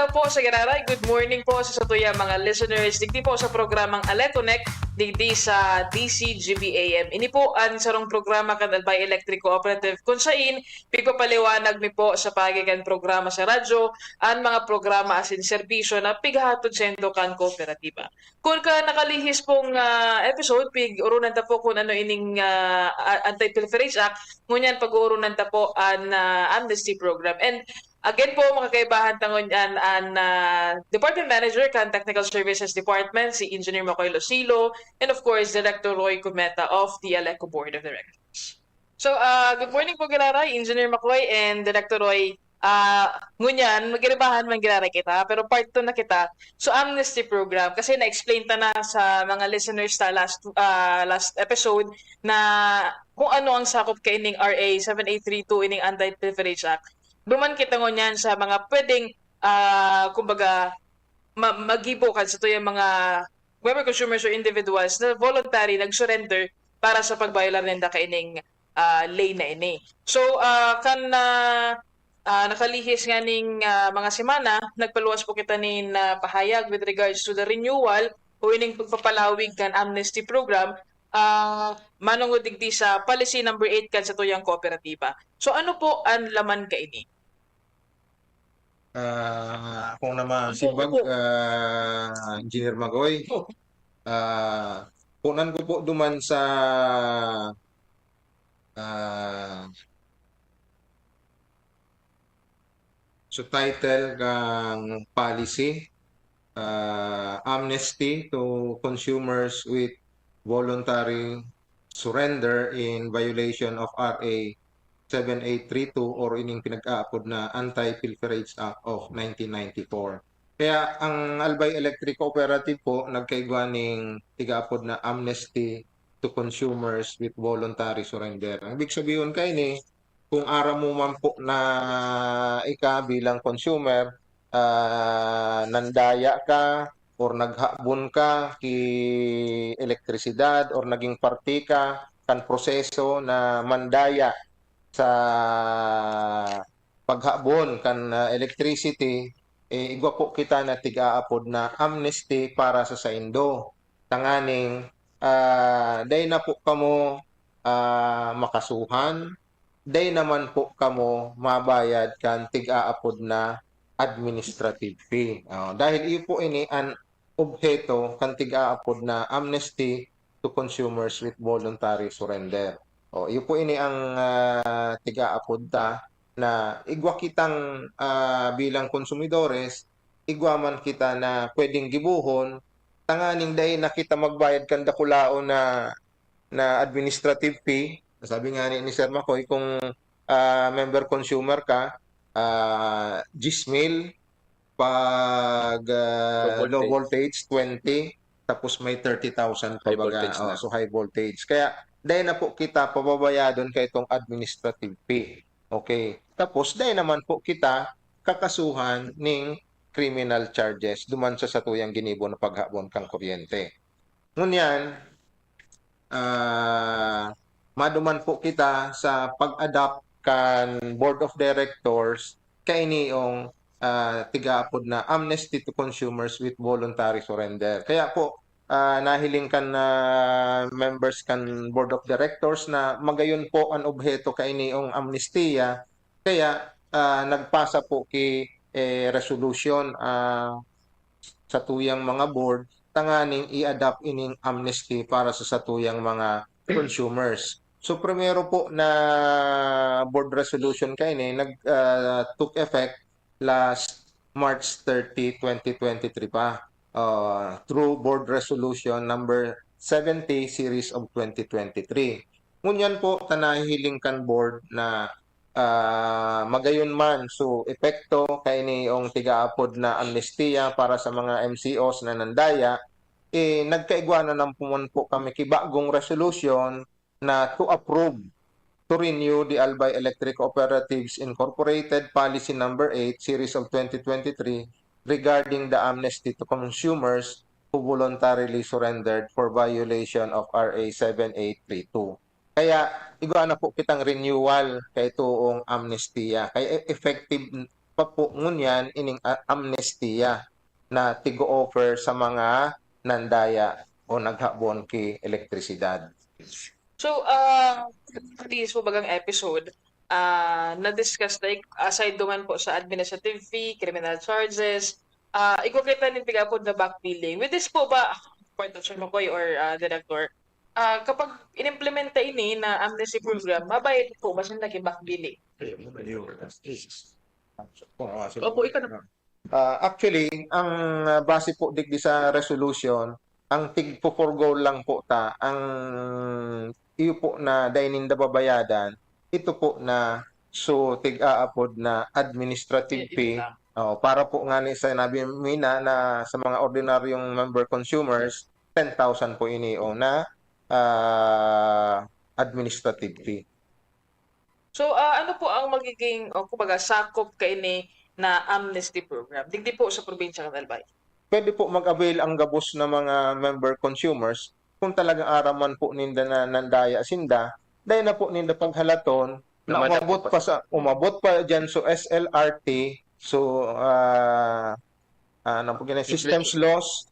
po sa Gararay. Good morning po sa satuya mga listeners. Digdi po sa programang Aletonek, digdi sa DCGBAM. Ini po ang sarong programa kan Albay Electric Cooperative kung sain pigpapaliwanag mi po sa pagigan programa sa radyo ang mga programa asin serbisyo na pighatod sendo kan kooperatiba. Kung ka nakalihis pong episode, pig-urunan ta po kung ano ining Anti-Pilferage Act, ngunyan pag-uurunan ta po ang amnesty program. And again po, makakaibahan tangon yan ang Department Manager kan Technical Services Department, si Engineer Makoy Losilo, and of course, Director Roy Cometa of the ALECO Board of Directors. So, good morning po, Giraray, Engineer Makoy and Director Roy. Ngunyan, magiribahan man Giraray kita, pero part 2 na kita. So, amnesty program, kasi na-explain ta na sa mga listeners ta last episode na kung ano ang sakop kay ining RA 7832 ining Anti-Pilferage Act. Duman kita ngunyan sa mga pwedeng, kumbaga, magibo kan sa to yung mga whether consumers or individuals na voluntary nag-surrender para sa pagbayaran nila kaining lane na ini. So, nakalihis nga ning mga semana, nagpaluwas po kita nin pahayag with regards to the renewal o ining pagpapalawig kan amnesty program manungod digdi sa policy number 8 kan sa tuyang kooperatiba. So ano po ang laman kaini? Kung naman simbag, Engineer Magoy, punan ko po duman sa title ng policy, amnesty to consumers with voluntary surrender in violation of RA 7832 or ining pinag-aapod na Anti-Pilferage Act of 1994. Kaya ang Albay Electric Cooperative po nagkaigwa ning tigaapod na amnesty to consumers with voluntary surrender. Ang ibig sabihin kay ni kung ara mo man po na ika bilang consumer, nandaya ka or naghabon ka ki elektrisidad or naging parti ka kan proseso na mandaya sa paghabon kan electricity, igwa po kita na tigaapod na amnesty para sa saindo. Tanganing, day na po kamo makasuhan, day naman po kamo mabayad kan tigaapod na administrative fee. Dahil iyo po ini an objeto kan tigaapod na amnesty to consumers with voluntary surrender. Iyo po ini ang tigaapod ta na igwa kitang bilang konsumidores, igwa man kita na pwedeng gibuhon, tanganing dahil na kita magbayad kan dakulao na administrative fee. Sabi nga ni Sir Makoy, kung member consumer ka, Gismil, pag low voltage 20, tapos may 30,000 pa baga. So high voltage. Kaya dahil na po kita pababayadon kay itong administrative fee. Okay. Tapos dahil naman po kita kakasuhan ning criminal charges duman sa satuyang ginibo na paghabon kang kuryente. Ngunyan, maduman po kita sa pag-adapt kan Board of Directors kay niyong tigaapod na amnesty to consumers with voluntary surrender. Kaya po, nahiling kan members kan Board of Directors na magayon po ang objeto kay niyong amnestiya. Kaya nagpasa po ki resolution sa tuyang mga board tanganing i-adapt ining amnesty para sa satuyang mga consumers. So primero po na board resolution kay ni took effect last March 30, 2023 pa through board resolution number 70 series of 2023. Ngunyan po tanahiling kan board na magayon man so epekto kay niyong tigaapod na amnestiya para sa mga MCOs na nandaya, nagkaigwa na ng pumun po kami kibagong resolution na to approve to renew the Albay Electric Cooperatives Incorporated Policy Number 8 Series of 2023 regarding the amnesty to consumers who voluntarily surrendered for violation of RA 7832. Kaya igwa na po kitang renewal kay tuong amnestiya. Kaya effective pa po ngunyan ining amnestiya na tigo-offer sa mga nandaya o naghabon ki elektrisidad. So, this po bagang episode, na-discuss like, aside duman po sa administrative fee, criminal charges, ikukita ng tiga po na back billing. With this po ba, point of Sir Makoy or Director, kapag inimplementa ini na amnesty program, mabayad po ba siya nag-back billing? Opo, ikaw na. Actually, ang base po digdi sa resolution, ang tig-forgo lang po ang iyo po na dainin da babayadan, ito po na so tig-aapod na administrative fee. Para po nga ni sinabi mina na sa mga ordinaryong member consumers, 10,000 po ini o na administrative fee. So, ano po ang magiging, kumbaga, sakop kaini na amnesty program? Digdi po sa probinsya ng Albay. Pwede po mag-avail ang gabos na mga member consumers kung talagang araman po ninda na nandaya sinda, dahil na po ninda paghalaton na umabot pa dyan so SLRT, so ano po ganyan, systems loss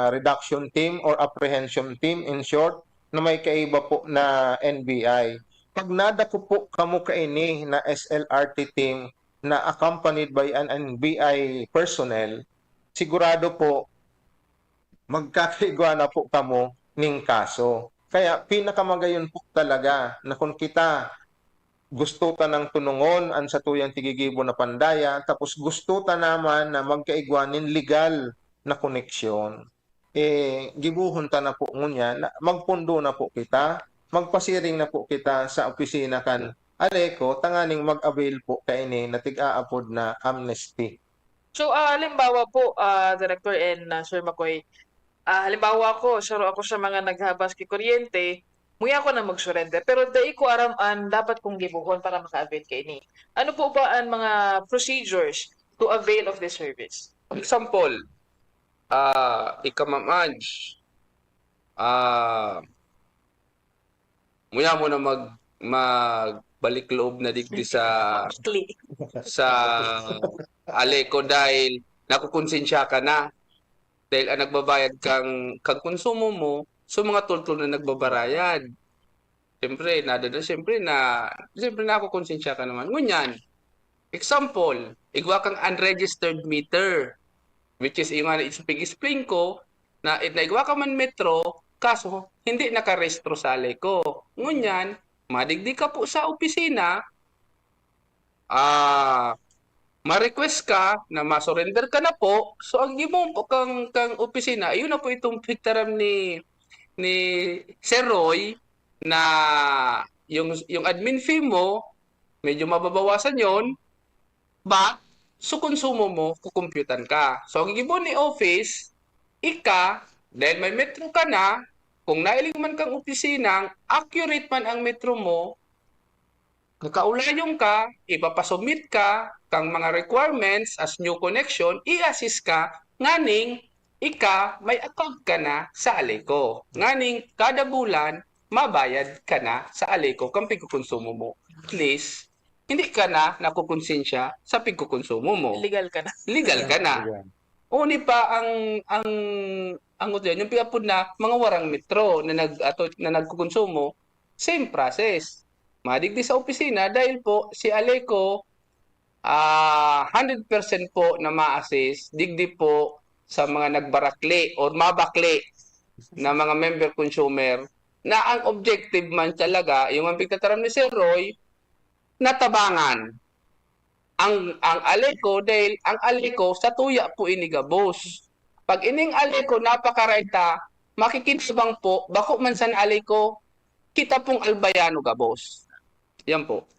reduction team or apprehension team in short, na may kaiba po na NBI. Pag nada ko po kamo kaini na SLRT team na accompanied by an NBI personnel, sigurado po magkakaigwa na po kamo ning kaso. Kaya pinakamagayon po talaga na kung kita gusto ta ng tunungon an sa tuyang tigigibo na pandaya, tapos gusto ta naman na magkaigwanin legal na koneksyon, gibuhon ta na po ngunya, magpundo na po kita, magpasiring na po kita sa opisina kan Aleco, tanganing mag-avail po kaini na tig-aapod na amnesty. So, halimbawa po, Director and Sir Makoy, halimbawa saro ako sa mga naghabas ki kuryente, muya ako na mag-surrender. Pero dai ko aram an dapat kong gibuhon para maka-avail kay ni. Ano po ba ang mga procedures to avail of this service? Example, ika Ma'am-Ange, muya mo na magbalik loob na digdi sa Aleco dahil nakukonsensya ka na. Dahil ang nagbabayad kang konsumo mo, so mga tultol na nagbabarayad. Siyempre, siyempre na ako konsensya ka naman. Ngunyan, example, igwa kang unregistered meter, which is yung explain ko, na igwa ka man metro, kaso hindi nakarestro sa Aleco. Ngunyan, madigdi ka po sa opisina, ma-request ka na ma-surrender ka na po, so ang gimong po kang opisina, yun na po itong pictaram ni Sir Roy na yung admin fee mo, medyo mababawasan yon, but so konsumo mo, kukumputan ka. So ang gimong ni office, dahil may metro ka na, kung nailing man kang opisina, accurate man ang metro mo, kakaulayong ka, ipapasubmit ka, kang mga requirements as new connection, i-assist ka, nganing, may account ka na sa Aleco. Nganing, kada bulan, mabayad ka na sa Aleco kung pagkukonsumo mo. At least, hindi ka na nakukonsensya sa pagkukonsumo mo. Legal ka na. Legal ka na. Uni pa ang yung pigapod na mga warang metro na nagkukonsumo, same process. Madigdi sa opisina dahil po si Aleco 100% po na ma-assist digdi po sa mga nagbarakli o mabakli na mga member consumer na ang objective man talaga yung ang pagtataram ni Sir Roy natabangan ang Aleco dahil ang Aleco sa tuya po inigabos. Pag ining Aleco napakaraita, makikinabang po bako man san Aleco kita pong albayano gabos. Yan po.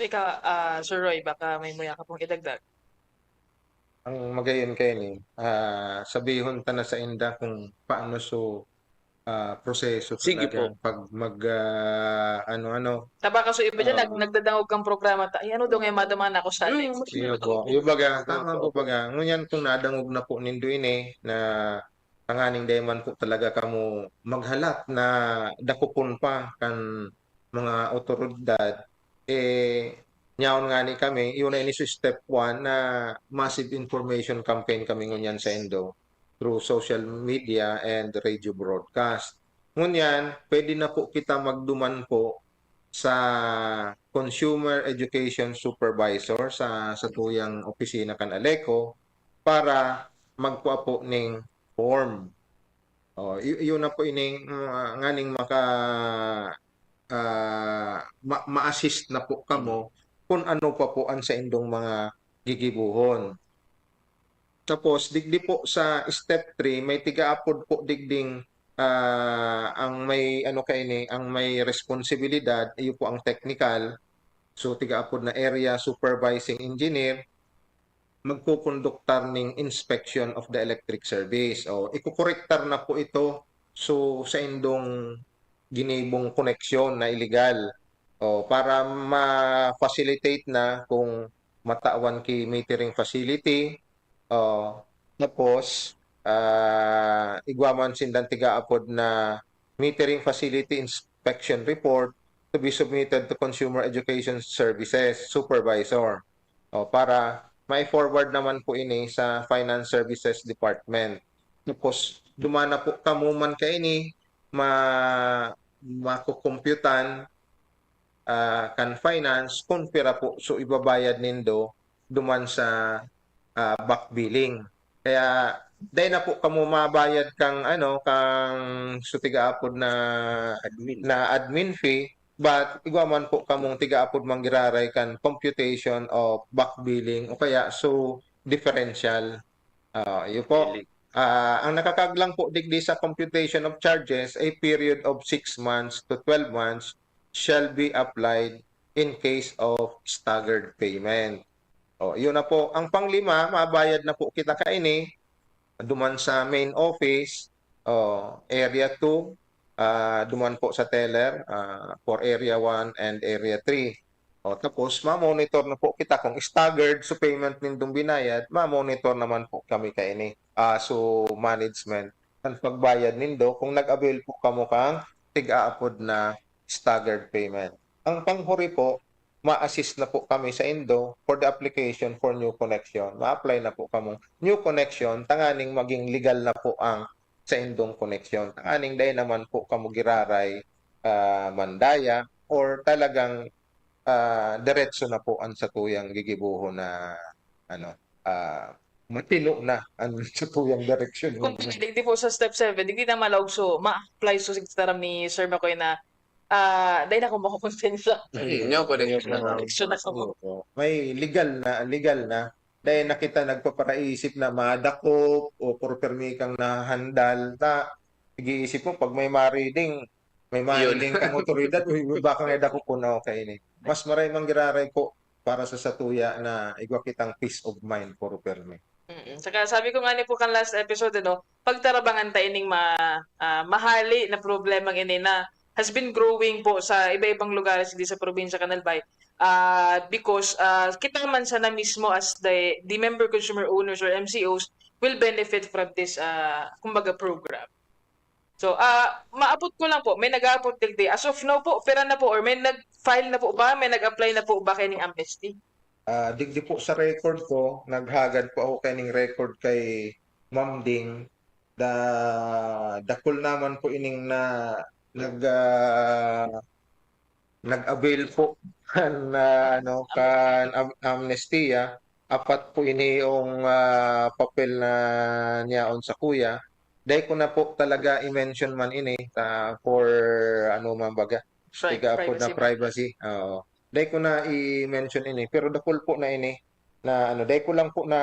Ika, Sir Roy, baka may muya ka pong idagdag. Ang magayon kayo ni, sabihon ta na sa inda kung paano proseso Sige talaga pag ano-ano. Taba ka so iba dyan, nagdadangog kang programa ta. Ay, ano daw ngayon madaman ako sa Alex? Iyo po. Yung baga, tama po baga. Ngunyan kung nadangog na po nindo ini na tanganing dayman po talaga kamo maghalat na dakupon pa kan mga otoridad, Nyaon nga ni kami, yun na ini sa step 1 na massive information campaign kami ngunyan sa Indo through social media and radio broadcast. Ngunyan, pwede na po kita magduman po sa Consumer Education Supervisor sa tuyang opisina kan Aleco para magkuha po ning form. Yun na po ining nganing ma-assist na po kamo kung ano pa po ang sa indong mga gigibuhon. Tapos digdi po sa step 3 may tigaapod po digding ang may ano kaini ang may responsibilidad iyo po ang technical. So tigaapod na area supervising engineer magkukonduktar ning inspection of the electric service. O ikukorrektar na po ito so sa indong ginibong koneksyon na illegal. O para ma-facilitate na kung matawan ki metering facility. Tapos igwaman sindan tigaapod na metering facility inspection report to be submitted to Consumer Education Services Supervisor. Para may forward naman po ini sa Finance Services Department. Tapos dumana po kamo man kaini makukumputan kan finance kung pira po so ibabayad nindo duman sa back billing. Kaya dahil na po kamo mabayad kang tigaapod na admin fee but igwaman po kamong tigaapod manggiraray kan computation of back billing o kaya so differential. Yun po. Ang nakakaglang po digdi sa computation of charges a period of 6 months to 12 months shall be applied in case of staggered payment. Yun na po. Ang panglima, mabayad na po kita kaini duman sa main office, area 2, duman po sa teller for area 1 and area 3. Tapos, ma-monitor na po kita kung staggered so payment nindong binayad, ma-monitor naman po kami kaini. So, management. Ang pagbayad nindo, kung nag-avail po kamo kang tig-aapod na staggered payment. Ang panghuri po, ma-assist na po kami sa Indo for the application for new connection. Ma-apply na po kamo new connection, tanganing maging legal na po ang sa Indong connection. Tanganing dahil naman po kamo giraray mandaya or talagang diretso na po ang sa tuyang gigibuho na matino na ang sa tuyang direksyon. Kung di po sa step 7, di na malawag so ma-apply so sigtaram ni Sir Makoy na dahil na ako makukonsensya. Inyo ko din Connection na ako. May legal na dahil nakita nagpaparaisip na madakop o permi kang nahandal na nag-iisip mo pag may mariding kang otoridad baka nga dako po na okay ni. Mas maray mang giraray po para sa satuya na igwa kitang peace of mind for permi. Saka sabi ko nga ni po kan last episode, pagtarabangan tayo ning mahali na problema ini na has been growing po sa iba-ibang lugar hindi sa probinsya Canalbay because kita man sana mismo as the member consumer owners or MCOs will benefit from this kumbaga program. So maabot ko lang po, may nag-aabot digdi as of now po, pera na po or may nag-file na po ba, may nag-apply na po ba kay ning amnesty? Digdi po sa record ko, naghagad po ako kaning record kay Ma'am Ding. Dakol naman po ining na nag-avail po kan amnestiya. Apat po ini yung papel na niyaon sa kuya. Dahil ko na po talaga i-mention man ini for mabaga. Tiga po na privacy. Dahil ko na i-mention ini. Pero dakol po na ini na dahil ko lang po na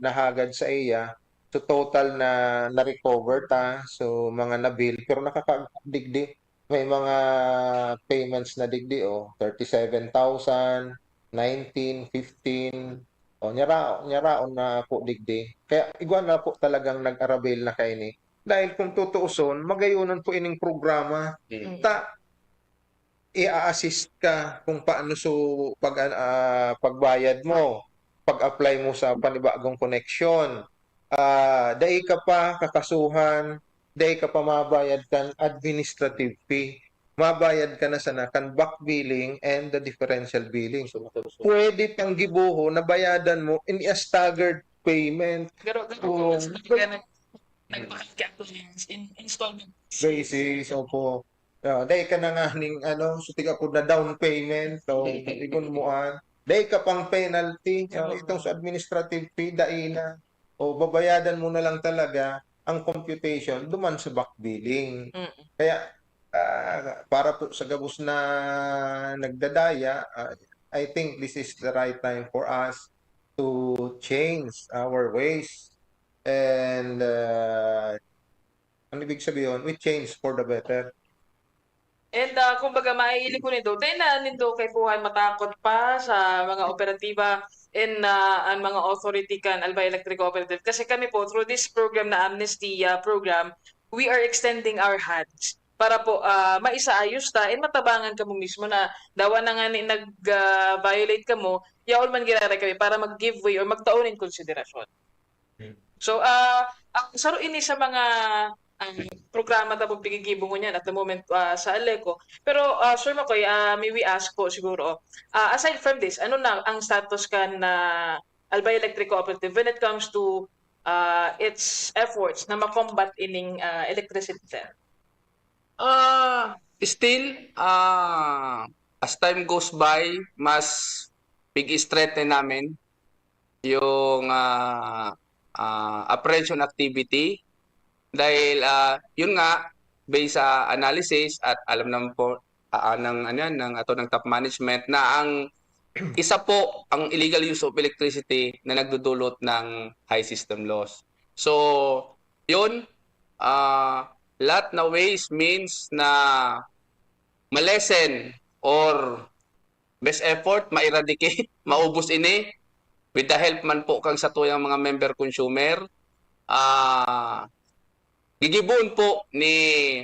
nahagad sa iya. So total na recover so mga na-bill pero nakakadigdi may mga payments na digdi 37,000, 19, 15 nyaraon na po digdi. Kaya igwan na po talagang nag-arabil na kaini. Dahil kung tutuuson, magayunan po ining programa. I-assist ka kung paano pagbayad mo, pag-apply mo sa panibagong connection. Dahil ka pa kakasuhan, dahil ka pa mabayad kan administrative fee. mabayad ka na sana kan back billing and the differential billing. So, pwede pang gibuho na bayadan mo in a staggered payment Pero Oo. nagpaka-calculate in installment basis. Opo. Dahil ka na nga ning so tiga po na down payment. So, igon mo dahil ka pang penalty. Itong sa administrative fee, daina. O babayadan mo na lang talaga ang computation duman sa back billing. Mm. Kaya para po sa gabos na nagdadaya, I think this is the right time for us to change our ways and ang ibig sabihin, we change for the better. And kumbaga maiili ko nito, dahil na nito kay Puhan matakot pa sa mga operatiba and ang mga authority kan Albay Electric Cooperative. Kasi kami po, through this program na Amnesty program, we are extending our hands para po maisaayos ta and matabangan ka mo mismo na dawa na nga ni nag-violate ka mo, yaol man ginara kami para mag-giveaway or magtaon in konsiderasyon. So, ang saro ini sa mga programa tapos pigigibong niyan at the moment sa Aleco. Pero Sir Makoy, may we ask po siguro, aside from this, ano na ang status kan na Albay Electric Cooperative when it comes to its efforts na makombat ining electricity theft? Still, as time goes by, mas pig-strengthen namin yung apprehension activity dahil yun nga based sa analysis at alam naman po ng top management na ang isa po ang illegal use of electricity na nagdudulot ng high system loss. So, yun lahat na ways means na malesen or best effort ma-eradicate, maubos ini with the help man po kang sa tuyang mga member consumer. Gigibon po ni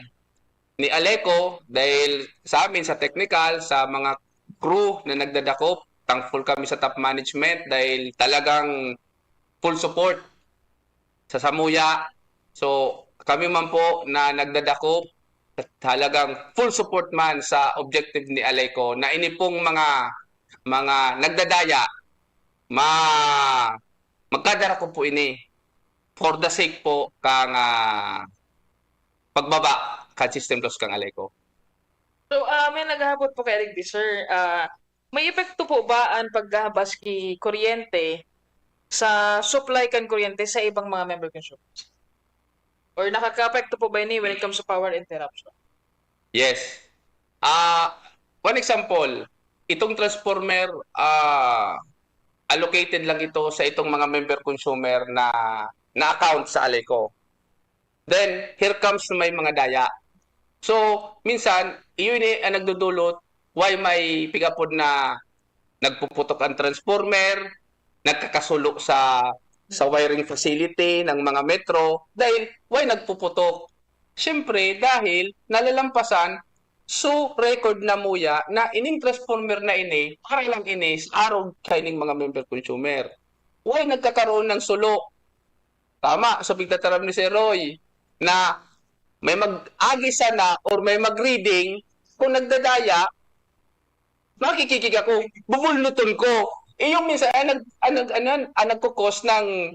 Aleco dahil sa amin sa technical, sa mga crew na nagdadakop, thankful kami sa top management dahil talagang full support sa Samuya. So kami man po na nagdadakop, talagang full support man sa objective ni Aleco na ini pong mga nagdadaya magkadarako po ini for the sake po kang pagbaba kan system loss kang Aleco. So, may naghahabot po kay Eric sir. May epekto po ba ang paghahabas ki kuryente sa supply kan kuryente sa ibang mga member consumers? Or nakaka-apekto po ba ini when it comes to power interruption? Yes. One example, itong transformer allocated lang ito sa itong mga member consumer na account sa Aleco. Then, here comes may mga daya. So, minsan, iyon ang nagdudulot why may pigapod na nagpuputok ang transformer, nagkakasulo sa wiring facility ng mga metro, dahil why nagpuputok? Siyempre, dahil nalalampasan so record na muya na ining transformer na ini, para lang ini sa araw kaining mga member consumer. Why nagkakaroon ng sulo? Tama, sa pagtataram ni Sir Roy, na may mag-agi sana or may mag-reading, kung nagdadaya, makikikig ako, bubulnuton ko. Yung minsan, nagkukos ng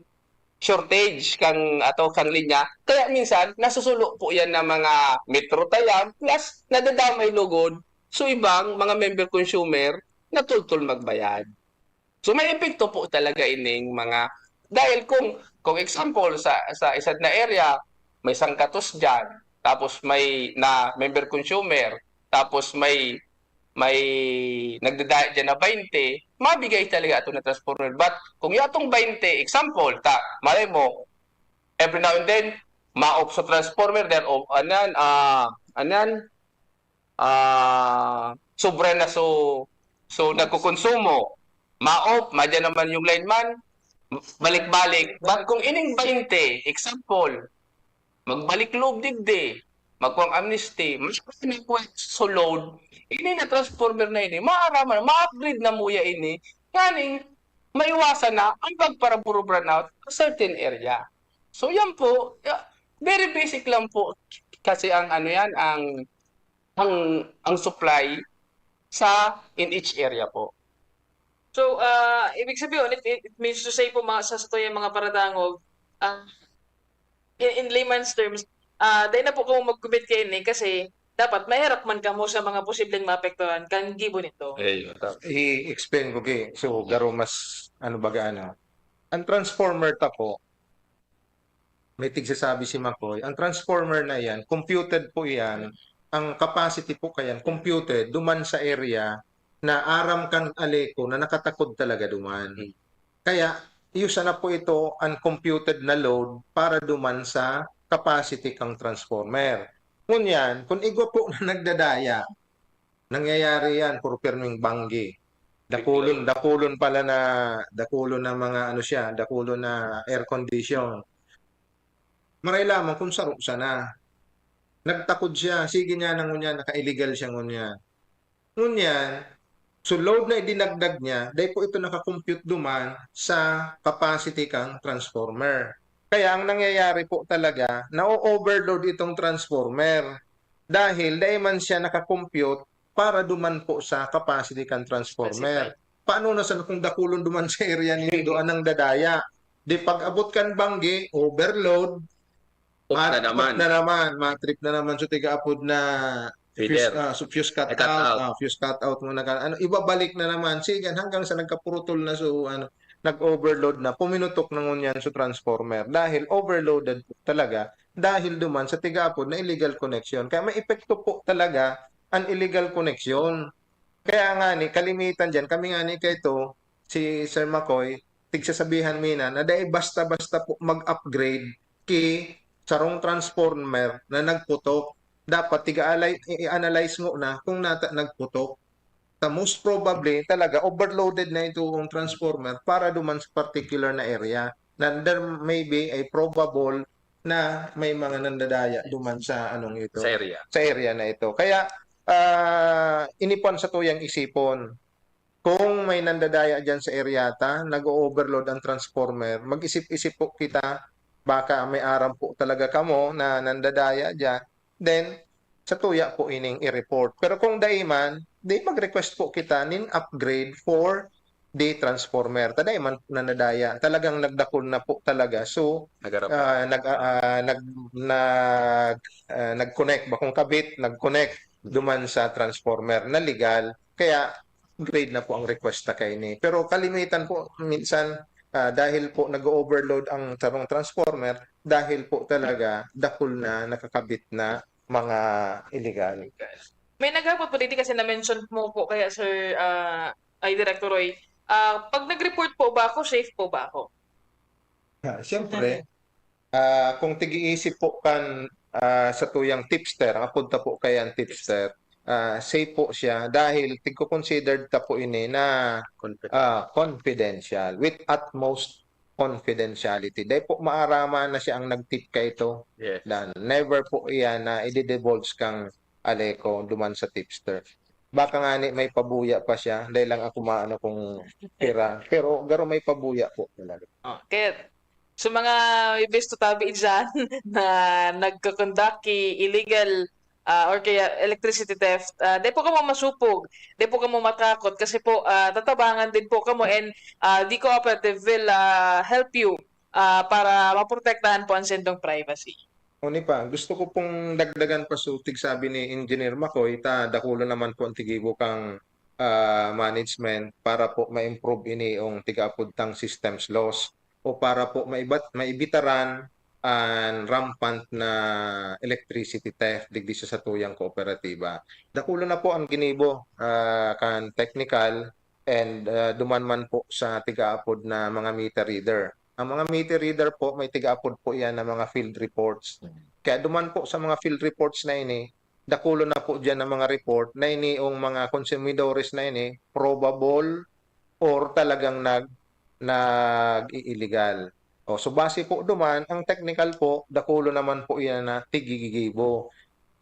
shortage kang linya. Kaya minsan, nasusulo po yan ng mga metro tayam, plus nadadamay lugod. So ibang mga member consumer, natultul magbayad. So may epekto po talaga ining mga, dahil kung example, sa isang na area, may sangkatos dyan, tapos may na member consumer, tapos may nagdadaya dyan na 20, mabigay talaga ito na transformer. But kung yung atong 20, example, malay mo, every now and then, ma-off sa transformer, then sobra na so nagkukonsumo, ma-off, madyan naman yung lineman, balik-balik. But kung ining 20, example, magbalik loob digdi, magpang amnesty, mas so load, ini na transformer na ini, maaraman, ma-upgrade na muya ini, kaning maiwasan na ang pagparaburo brownout sa certain area. So yan po, very basic lang po kasi ang ang supply sa in each area po. So, ibig sabihin, it means to say po sa yung mga paradangog, in layman's terms, dahil na po kung mag-commit kayo ni kasi dapat mahirap man kamo sa mga posibleng maapektuhan kang gibo nito. I-explain ko so garo mas ano baga ano. Ang transformer ta po, may tigsasabi si Makoy, ang transformer na yan, computed po yan, ang capacity po kayan, computed, duman sa area na aram kan aleko na nakatakod talaga duman. Kaya, iusa na po ito ang computed na load para duman sa capacity kang transformer. Ngunyan, kung igo po na nagdadaya, nangyayari yan, puro pirming banggi. Dakulon pala na, dakulon na mga ano siya, dakulon na air condition. Maray lamang kung saro na. Nagtakod siya, sige niya nang ngunya, naka-illegal siya ngunya. Ngunyan, so load na idinagdag niya, dahil po ito nakakompute duman sa capacity kang transformer. Kaya ang nangyayari po talaga, na-overload itong transformer. Dahil dahil man siya nakakompute para duman po sa capacity kang transformer. Paano na sa kung dakulon duman sa area ninyo doon ang dadaya? Di pag abot kan banggi, overload, matrip na naman so tiga-apod na fuse cut out, fuse cut out mo na ano, ibabalik na naman sige hanggang sa nagkapurutol na so ano, nag-overload na puminutok na ngunyan sa transformer dahil overloaded talaga dahil duman sa tiga-apod na illegal connection. Kaya may epekto po talaga ang illegal connection. Kaya nga ni kalimitan diyan kami nga ni kayto si Sir Makoy tigsasabihan mina na dahil basta-basta po mag-upgrade ki sarong transformer na nagputok, dapat i-analyze mo na kung nagputok. Most probably, talaga, overloaded na itong transformer para duman sa particular na area na there may be a probable na may mga nandadaya duman sa anong ito. Sa area na ito. Kaya, inipan sa tuyang isipon. Kung may nandadaya dyan sa area nag-overload ang transformer, mag-isip-isip po kita baka may aram po talaga kamo na nandadaya dyan, then sa tuya po ining i-report. Pero kung daiman, di mag-request po kita nin upgrade for the transformer. Tadaiman nandadaya. Talagang nagdakol na po talaga. So, nag-connect. Bakong kabit, nag-connect duman sa transformer na legal. Kaya, grade na po ang request na kay ni. Pero kalimitan po, minsan, dahil po nag-overload ang tarong transformer, dahil po talaga dakul na nakakabit na mga illegal. May naghapot po dito kasi na-mention mo po kaya Sir Director Roy, pag nag-report po ba ako, safe po ba ako? Siyempre, kung tigi-isip po kan sa tuyang tipster, ang punta po kay ang tipster, safe po siya dahil tigko-considered ta po ini na confidential with utmost confidentiality. Dahil po maarama na siya ang nag-tip ka ito. Yes. Dan never po iyan na i-divulge kang aleko duman sa tipster. Baka nga ni may pabuya pa siya dahil lang ako maano kung pira. Pero garo may pabuya po talaga. Kaya sa mga ibes to tabi dyan na nagkakonduct illegal or kaya electricity theft, di po kamo masupog, di po kamo matakot kasi po tatabangan din po kamo and the cooperative will help you para maprotektahan po ang sendong privacy. Uni pa, gusto ko pong dagdagan pa sutig sabi ni Engineer Makoy, dakulo naman po ang tigibo kang management para po ma-improve ini yung tiga-apudtang systems loss o para po maibitaran ang rampant na electricity theft digdi sa tuyang kooperatiba. Dakulo na po ang ginibo kan technical and duman man po sa tiga-apod na mga meter reader. Ang mga meter reader po, may tiga-apod po yan ng mga field reports. Kaya duman po sa mga field reports na ini, dakulo na po dyan ng mga report na ini yung mga consumidores na ini, probable or talagang nag-illegal. So base po duman, ang technical po, dakulo naman po yan na tigigigibo.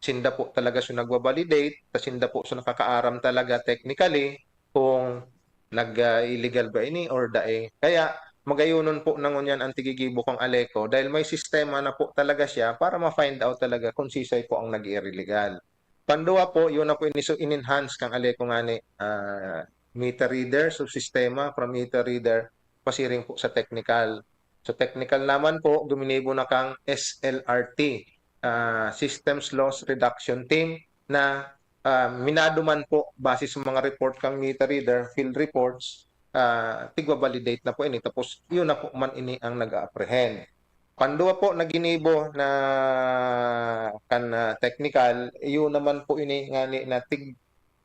Sinda po talaga so nagwa-validate, sinda po so nakakaaram talaga technically kung nag-illegal ba ini or dae. Kaya magayunon po nangunyan ang tigigibo kong aleko dahil may sistema na po talaga siya para ma-find out talaga kung sisay po ang nag-illegal. Panduwa po, yun na po in-enhance kang ali kung ani meter reader, so sistema from meter reader, pasiring po sa technical. So technical naman po, guminibo na kang SLRT, Systems Loss Reduction Team, na minado man po base sa mga report kang meter reader, field reports, tigwa-validate na po ini. Tapos yun na po man ini ang nag-apprehend. Pandua po na ginibo na technical, yun naman po ini nga ni na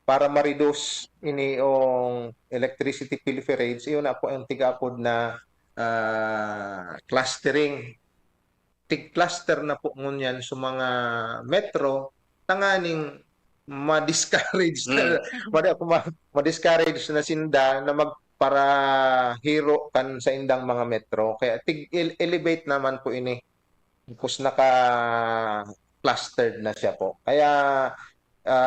para ma-reduce ini yung electricity pilferage, yun na po ang tigapod na clustering. Tig-cluster na po ngunyan sa mga metro, tanganing ma-discourage na, ma-discourage na sinda na para hero kan sa indang mga metro. Kaya tig-elevate naman po ini. Tapos naka-clustered na siya po. Kaya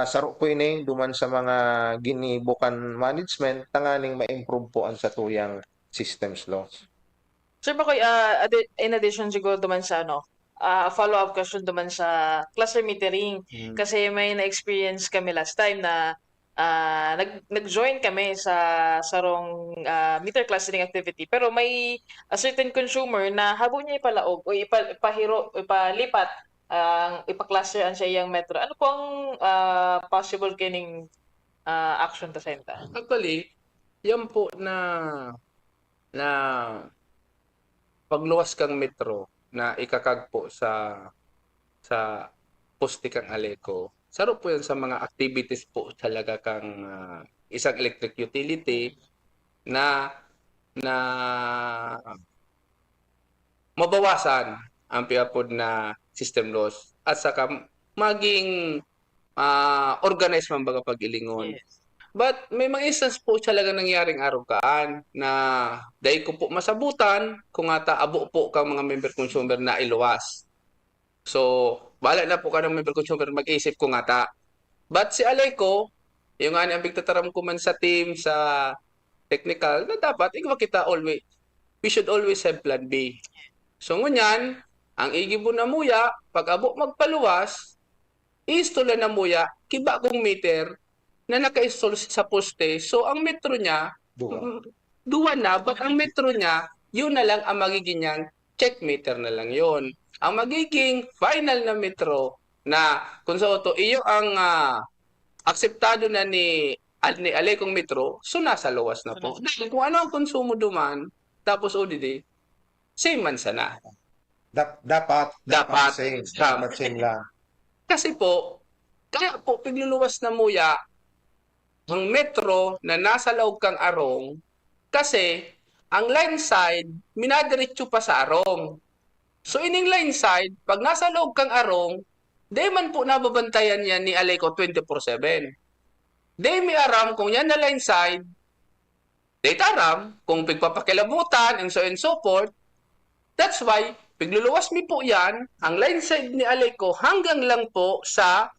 saro po ini duman sa mga ginibukan management, tanganing ma-improve po ang satuyang systems laws. Sir Bakoy, in addition siguro duman sa follow-up question duman sa cluster metering. Kasi may na-experience kami last time na nag-join kami sa sarong meter clustering activity. Pero may a certain consumer na habo niya ipalaog o ipalipat ang ipa-cluster ang siya yung metro. Ano pong possible kining action ta senta? Actually, yan po na pagluwas kang metro na ikakag po sa poste kang Aleco. Saro po yan sa mga activities po talaga kang isang electric utility na mabawasan ang piapod na system loss at saka maging organized man baga pag-ilingon. Yes. But may mga instance po talaga nangyaring araw-kaan na dahil ko po masabutan kung ata abo po kang mga member consumer na iluwas. So, bahala na po ka ng member consumer mag-isip kung ata. But si Aleco, yung nga ang bigtataram ko man sa team, sa technical, na dapat we should always have plan B. So, ngunyan, ang igibo na muya, pag abo magpaluwas, install na muya, kiba kong meter, na naka-install sa poste. So, ang metro niya, duwa na, but ang metro niya, yun na lang ang magiging niyang check meter na lang yun. Ang magiging final na metro na kung sa auto, iyo ang akseptado na ni Alecong metro, so nasa luwas na po. Dahil kung ano ang konsumo duman, tapos ODD, same man sana. Dapat same. Dapat same lang. Kasi po, kaya po, pigluluwas na muya, ang metro na nasa loob kang arong kasi ang line side minadiretso pa sa arong. So ining line side, pag nasa loob kang arong, di man po nababantayan yan ni Aleco 24/7. Di may aram kung yan na line side, di taram kung pigpapakilabutan and so forth. That's why, pigluluwas mi po yan, ang line side ni Aleco hanggang lang po sa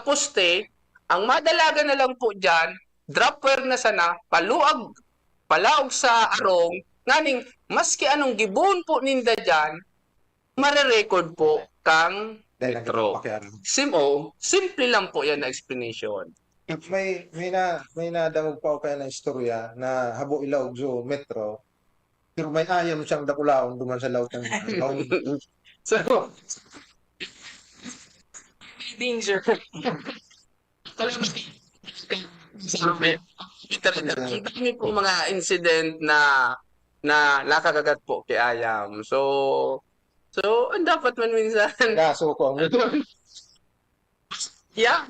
poste. Ang madalaga na lang po dyan, dropware na sana, palaog sa arong, nganing maski anong gibon po ninda dyan, mare-record po kang metro. Simple lang po yan na explanation. May nadamog pa kaya na istorya na habo ilaw so metro, pero may ayam siyang dakulaon duman sa laut ng So, Danger. Ang dami po mga incident na nakakagat po kay Ayam. So ang dapat man minsan, kaso ko ang yeah,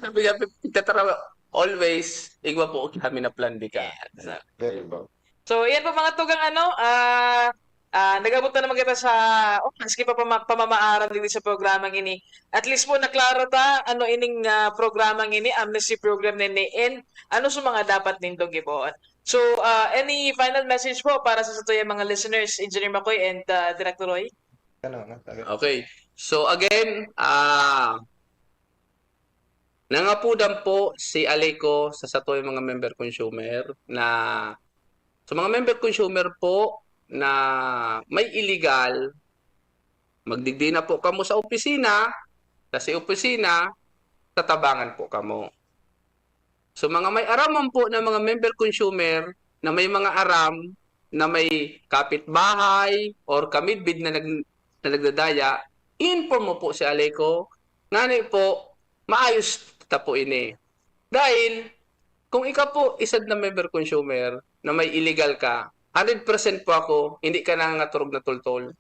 tatara always, igwa po kami na plan B ka. So, yan po mga tugang nag-abot na naman kita sa maski pa pamamaaran din sa programang ini. At least po naklaro ta ano ining programang ini, amnesty program nini, and ano sa mga dapat nindong giboon. So, any final message po para sa satuyang mga listeners, Engineer Makoy and Director Roy? Okay. So again, nangapudan po si Aleco sa satoy mga member consumer na sa mga member consumer po na may illegal, magdigdi na po kamo sa opisina, kasi opisina, tatabangan po kamo. So mga may araman po na mga member consumer na may mga aram na may kapitbahay or kamidbid na nagdadaya, inform mo po si Aleco, ngani po, maayos ta po ini. Dahil, kung ikaw po isad na member consumer na may illegal ka, 100% po ako, hindi ka nangangaturog na tultol.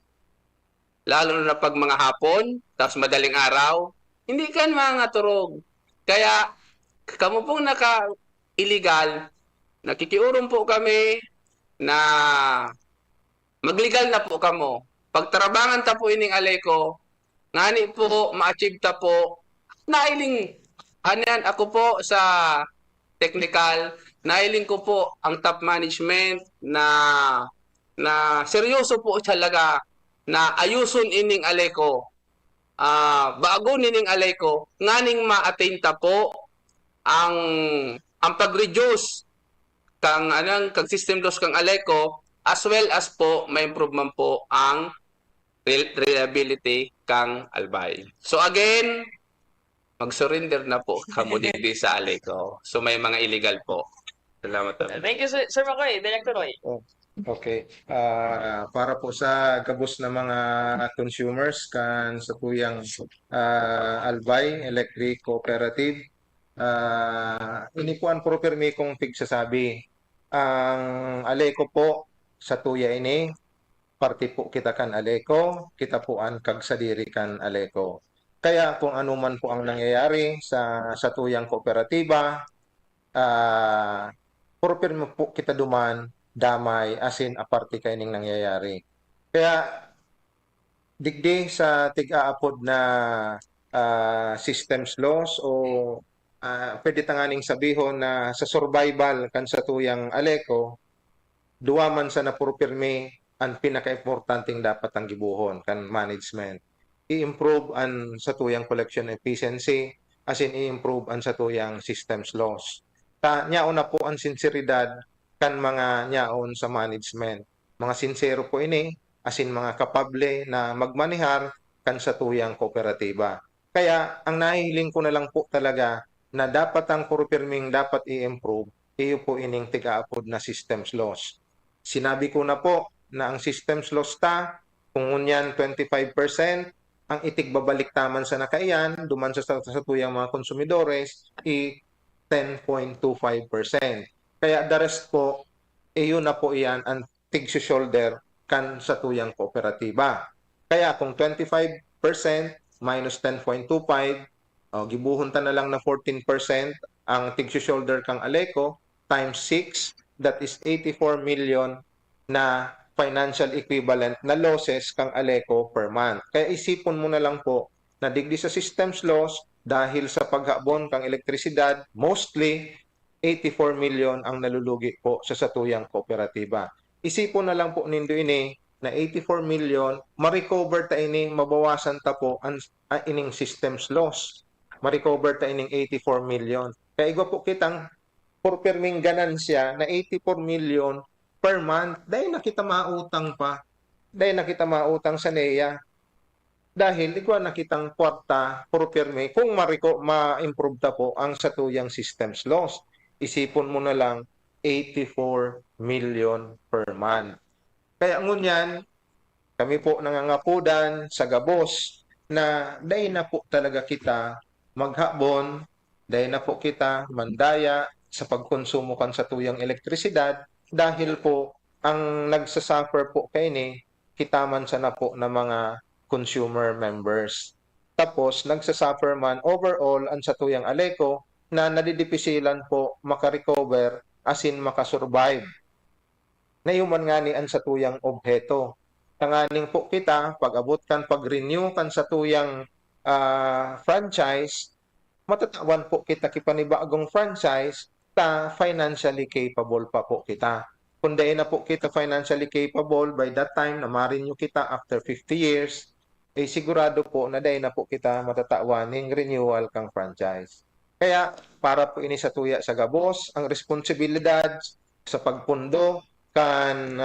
Lalo na pag mga hapon, tapos madaling araw, hindi ka mangangaturog. Kaya, kamo pong naka-illegal, nakikiurong po kami na magligal na po kamo. Pagtarabangan ta po ining Aleco, ngani po ma-achieve ta po nailing anan ako po sa technical, nailing ko po ang top management na seryoso po talaga na ayuson ining Aleco. Bago nining Aleco, nganing ma-attain ta po ang pag-reduce kag system loss kang Aleco, as well as po may improvement po ang reliability kang Albay. So again, mag-surrender na po kamo dito sa Aleco. So may mga illegal po. Salamat. Thank you, Sir Makoy, Director Roy. Okay. Para po sa gabos na mga consumers kan sa tuyang Albay Electric Cooperative, inikuan propermi kong pigsasabi. Ang Aleco po sa tuya ini, parte po kita kan Aleco, kita po an kagsadiri kan Aleco. Kaya kung ano man po ang nangyayari sa tuyang kooperatiba, propermi po kita duman damay asin aparte kay ning nangyayari. Kaya digdi sa tig-aapod na systems loss o pwede tanganing sabihon na sa survival kan sa tuyang Aleco, duwaman sa napurpirme ang pinaka-importanting dapat ang gibuhon kan management. I-improve ang sa tuyang collection efficiency asin i-improve ang sa tuyang systems loss. Nyaon na po ang sinseridad kan mga nyaon sa management. Mga sincero po ini, asin mga kapable na magmanihar kan sa tuyang kooperatiba. Kaya ang nahihiling ko na lang po talaga na dapat ang purpirming dapat i-improve, iyo po ining tigaapod na systems loss. Sinabi ko na po na ang systems loss ta, kung unyan 25%, ang itigbabalik taman sa nakaiyan, duman sa tuyang mga konsumidores, 10.25%. Kaya the rest po, iyon na po iyan ang tig-shoulder kan sa tuyang kooperatiba. Kaya kung 25% minus 10.25, gibuhon ta na lang na 14% ang tig-shoulder kang Aleco times 6, that is 84 million na financial equivalent na losses kang Aleco per month. Kaya isipon mo na lang po na digdi sa systems loss dahil sa paghabon kang elektrisidad, mostly 84 million ang nalulugi po sa satuyang kooperatiba. Isipon na lang po nindo ini na 84 million, ma-recover ta ini, mabawasan ta po ang ining systems loss. Ma-recover ta ining 84 million. Kaya igwa po kitang purpirming ganansya na 84 million per month. Dahil nakita mautang pa. Dahil nakita mautang sa NEA. Dahil igwa nakitang kwarta purpirme kung ma-improve ta po ang satuyang systems loss. Isipon mo na lang 84 million per month. Kaya ngunyan, kami po nangangapudan sa gabos na dahil na po talaga kita maghabon, dahil na po kita mandaya sa pagkonsumo kan sa tuyang elektrisidad dahil po ang nagsasuffer po kay ni kitaman sa na po na mga consumer members. Tapos nagsasuffer man overall ang sa tuyang Aleco na nadidipisilan po makarecover asin makasurvive. Ngayuman nga ni ang sa tuyang obheto. Tanganing po kita, pag-abot kan, pag-renew kan sa tuyang franchise, matatawan po kita kipanibagong franchise, ta financially capable pa po kita. Kung dahil na po kita financially capable, by that time na ma-renew kita after 50 years, sigurado po na dahil na po kita matatawan ng renewal kang franchise. Kaya para po ini sa tuya sa gabos, ang responsibilidad sa pagpundo kan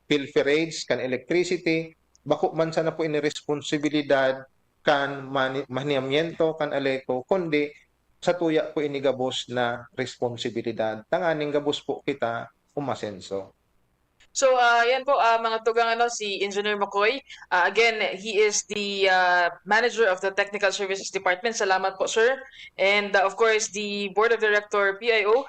pilferage, kan electricity, bako man sana po ini responsibilidad kan maniamyento kan aleko kundi sa tuya po ini gabos na responsibilidad tanganing gabos po kita umasenso. So, yan po, mga tugang si Engineer McCoy. Again, he is the manager of the Technical Services Department. Salamat po, sir. And of course, the Board of Director PIO,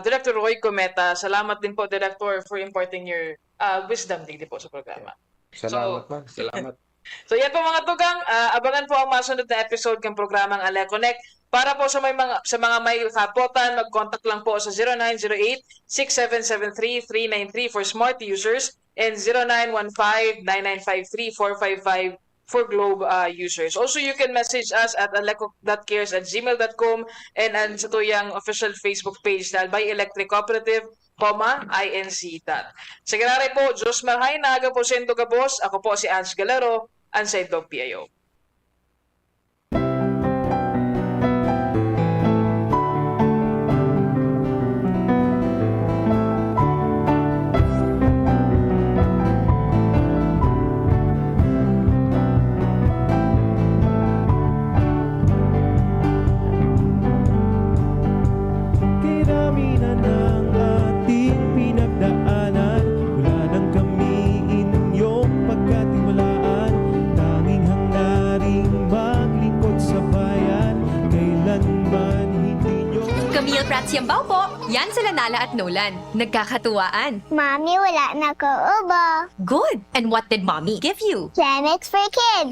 Director Roy Cometa. Salamat din po, Director, for imparting your wisdom din po sa programa. Salamat man. Salamat. So yan po mga tugang, abangan po ang masunod na episode ng programang Ale Connect. Para po sa mga may kapotan, mag-contact lang po sa 0908-6773-393 for smart users and 0915-9953-455 for Globe users. Also, you can message us at aleco.cares@gmail.com and sa tuyang official Facebook page na Albay Electric Cooperative, INC. Sekretary po, Diyos Marhay, naaga po sendo ka boss. Ako po si Ange Galero, Ansay Dog PIO. Kiraminan ng ating pinagdaanan, wala nang kami inyong pagkatiwalaan. Tanging hanggaring maglingkod sa bayan, kailanman hindi nyo. Camille Prats Yambao po, yan sila Nala at Nolan. Nagkakatuwaan. Mommy, wala na ko ubo. Good! And what did mommy give you? Genex for kids.